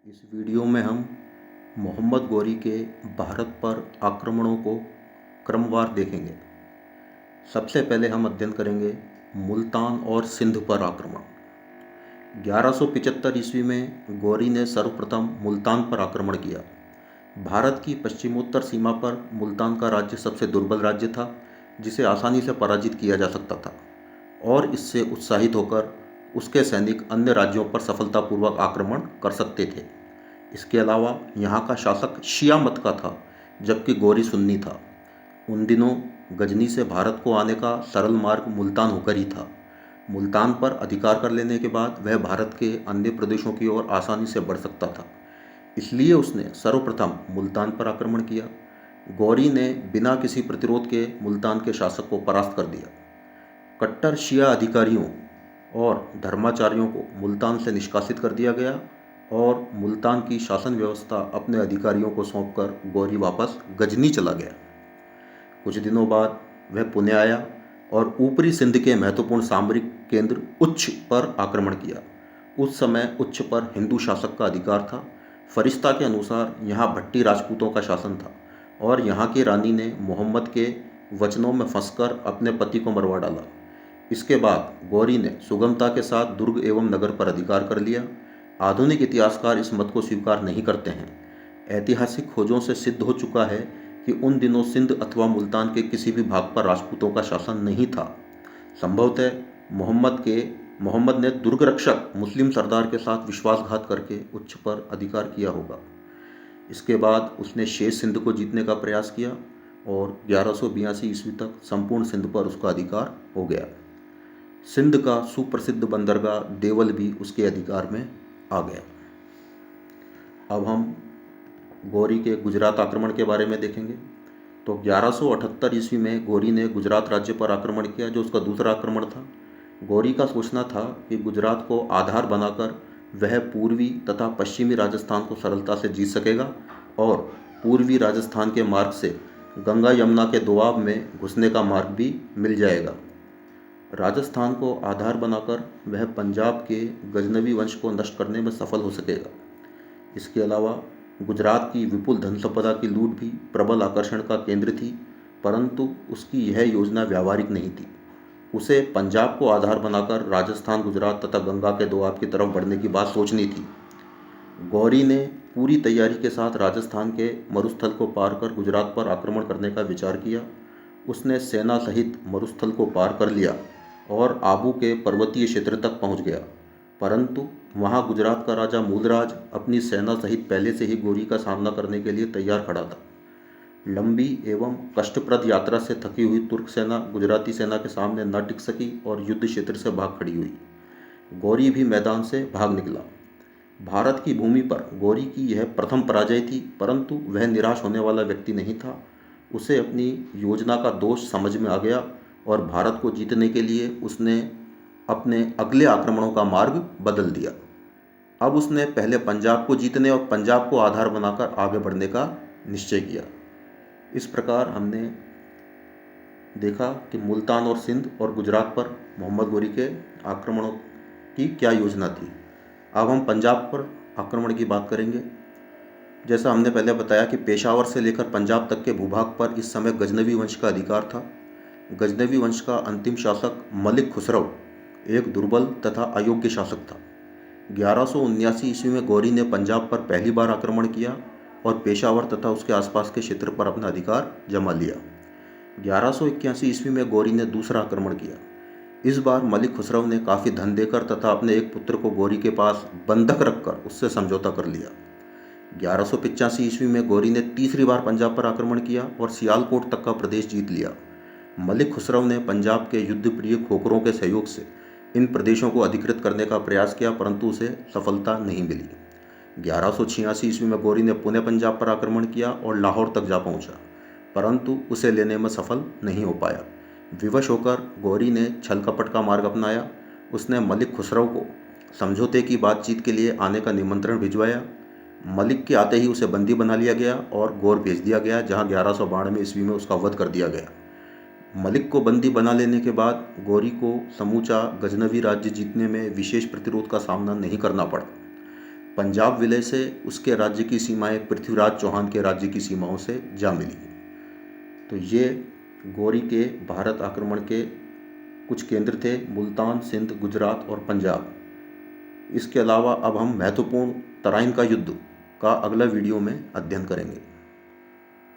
इस वीडियो में हम मोहम्मद गौरी के भारत पर आक्रमणों को क्रमवार देखेंगे। सबसे पहले हम अध्ययन करेंगे मुल्तान और सिंध पर आक्रमण। 1175 ईस्वी में गौरी ने सर्वप्रथम मुल्तान पर आक्रमण किया। भारत की पश्चिमोत्तर सीमा पर मुल्तान का राज्य सबसे दुर्बल राज्य था, जिसे आसानी से पराजित किया जा सकता था, और इससे उत्साहित होकर उसके सैनिक अन्य राज्यों पर सफलतापूर्वक आक्रमण कर सकते थे। इसके अलावा यहाँ का शासक शिया मत का था, जबकि गौरी सुन्नी था। उन दिनों गजनी से भारत को आने का सरल मार्ग मुल्तान होकर ही था। मुल्तान पर अधिकार कर लेने के बाद वह भारत के अन्य प्रदेशों की ओर आसानी से बढ़ सकता था, इसलिए उसने सर्वप्रथम मुल्तान पर आक्रमण किया। गौरी ने बिना किसी प्रतिरोध के मुल्तान के शासक को परास्त कर दिया। कट्टर शिया अधिकारियों और धर्माचार्यों को मुल्तान से निष्कासित कर दिया गया और मुल्तान की शासन व्यवस्था अपने अधिकारियों को सौंपकर गौरी वापस गजनी चला गया। कुछ दिनों बाद वह पुणे आया और ऊपरी सिंध के महत्वपूर्ण सामरिक केंद्र उच्छ पर आक्रमण किया। उस समय उच्छ पर हिंदू शासक का अधिकार था। फरिश्ता के अनुसार यहाँ भट्टी राजपूतों का शासन था और यहाँ की रानी ने मोहम्मद के वचनों में फंसकर अपने पति को मरवा डाला। इसके बाद गौरी ने सुगमता के साथ दुर्ग एवं नगर पर अधिकार कर लिया। आधुनिक इतिहासकार इस मत को स्वीकार नहीं करते हैं। ऐतिहासिक खोजों से सिद्ध हो चुका है कि उन दिनों सिंध अथवा मुल्तान के किसी भी भाग पर राजपूतों का शासन नहीं था। संभवतः मोहम्मद ने दुर्ग रक्षक मुस्लिम सरदार के साथ विश्वासघात करके उच्च पर अधिकार किया होगा। इसके बाद उसने शेष सिंध को जीतने का प्रयास किया और 1182 ईस्वी तक संपूर्ण सिंध पर उसका अधिकार हो गया। सिंध का सुप्रसिद्ध बंदरगाह देवल भी उसके अधिकार में आ गया। अब हम गौरी के गुजरात आक्रमण के बारे में देखेंगे। तो 1178 ईस्वी में गौरी ने गुजरात राज्य पर आक्रमण किया, जो उसका दूसरा आक्रमण था। गौरी का सोचना था कि गुजरात को आधार बनाकर वह पूर्वी तथा पश्चिमी राजस्थान को सरलता से जीत सकेगा और पूर्वी राजस्थान के मार्ग से गंगा यमुना के दोआब में घुसने का मार्ग भी मिल जाएगा। राजस्थान को आधार बनाकर वह पंजाब के गजनवी वंश को नष्ट करने में सफल हो सकेगा। इसके अलावा गुजरात की विपुल धन संपदा की लूट भी प्रबल आकर्षण का केंद्र थी, परंतु उसकी यह योजना व्यावहारिक नहीं थी। उसे पंजाब को आधार बनाकर राजस्थान, गुजरात तथा गंगा के दोआब की तरफ बढ़ने की बात सोचनी थी। गौरी ने पूरी तैयारी के साथ राजस्थान के मरुस्थल को पार कर गुजरात पर आक्रमण करने का विचार किया। उसने सेना सहित मरुस्थल को पार कर लिया और आबू के पर्वतीय क्षेत्र तक पहुंच गया, परंतु वहां गुजरात का राजा मूलराज अपनी सेना सहित पहले से ही गौरी का सामना करने के लिए तैयार खड़ा था। लंबी एवं कष्टप्रद यात्रा से थकी हुई तुर्क सेना गुजराती सेना के सामने न टिक सकी और युद्ध क्षेत्र से भाग खड़ी हुई। गौरी भी मैदान से भाग निकला। भारत की भूमि पर गौरी की यह प्रथम पराजय थी, परंतु वह निराश होने वाला व्यक्ति नहीं था। उसे अपनी योजना का दोष समझ में आ गया और भारत को जीतने के लिए उसने अपने अगले आक्रमणों का मार्ग बदल दिया। अब उसने पहले पंजाब को जीतने और पंजाब को आधार बनाकर आगे बढ़ने का निश्चय किया। इस प्रकार हमने देखा कि मुल्तान और सिंध और गुजरात पर मोहम्मद गौरी के आक्रमणों की क्या योजना थी। अब हम पंजाब पर आक्रमण की बात करेंगे। जैसा हमने पहले बताया कि पेशावर से लेकर पंजाब तक के भूभाग पर इस समय गजनवी वंश का अधिकार था। गजनवी वंश का अंतिम शासक मलिक खुसरो एक दुर्बल तथा अयोग्य शासक था। 1179 ईस्वी में गौरी ने पंजाब पर पहली बार आक्रमण किया और पेशावर तथा उसके आसपास के क्षेत्र पर अपना अधिकार जमा लिया। 1181 ईस्वी में गौरी ने दूसरा आक्रमण किया। इस बार मलिक खुसरो ने काफ़ी धन देकर तथा अपने एक पुत्र को गौरी के पास बंधक रखकर उससे समझौता कर लिया। 1185 ईस्वी में गौरी ने तीसरी बार पंजाब पर आक्रमण किया और सियालकोट तक का प्रदेश जीत लिया। मलिक खुसरो ने पंजाब के युद्धप्रिय खोखरों के सहयोग से इन प्रदेशों को अधिकृत करने का प्रयास किया, परंतु उसे सफलता नहीं मिली। 1186 ईस्वी में गौरी ने पुणे पंजाब पर आक्रमण किया और लाहौर तक जा पहुंचा, परंतु उसे लेने में सफल नहीं हो पाया। विवश होकर गौरी ने छल कपट का मार्ग अपनाया। उसने मलिक खुसरो को समझौते की बातचीत के लिए आने का निमंत्रण भिजवाया। मलिक के आते ही उसे बंदी बना लिया गया और गौर भेज दिया गया, जहां 1192 ईस्वी में उसका वध कर दिया गया। मलिक को बंदी बना लेने के बाद गौरी को समूचा गजनवी राज्य जीतने में विशेष प्रतिरोध का सामना नहीं करना पड़ा। पंजाब विलय से उसके राज्य की सीमाएं पृथ्वीराज चौहान के राज्य की सीमाओं से जा मिली। तो ये गौरी के भारत आक्रमण के कुछ केंद्र थे, मुल्तान, सिंध, गुजरात और पंजाब। इसके अलावा अब हम महत्वपूर्ण तराइन का युद्ध का अगला वीडियो में अध्ययन करेंगे।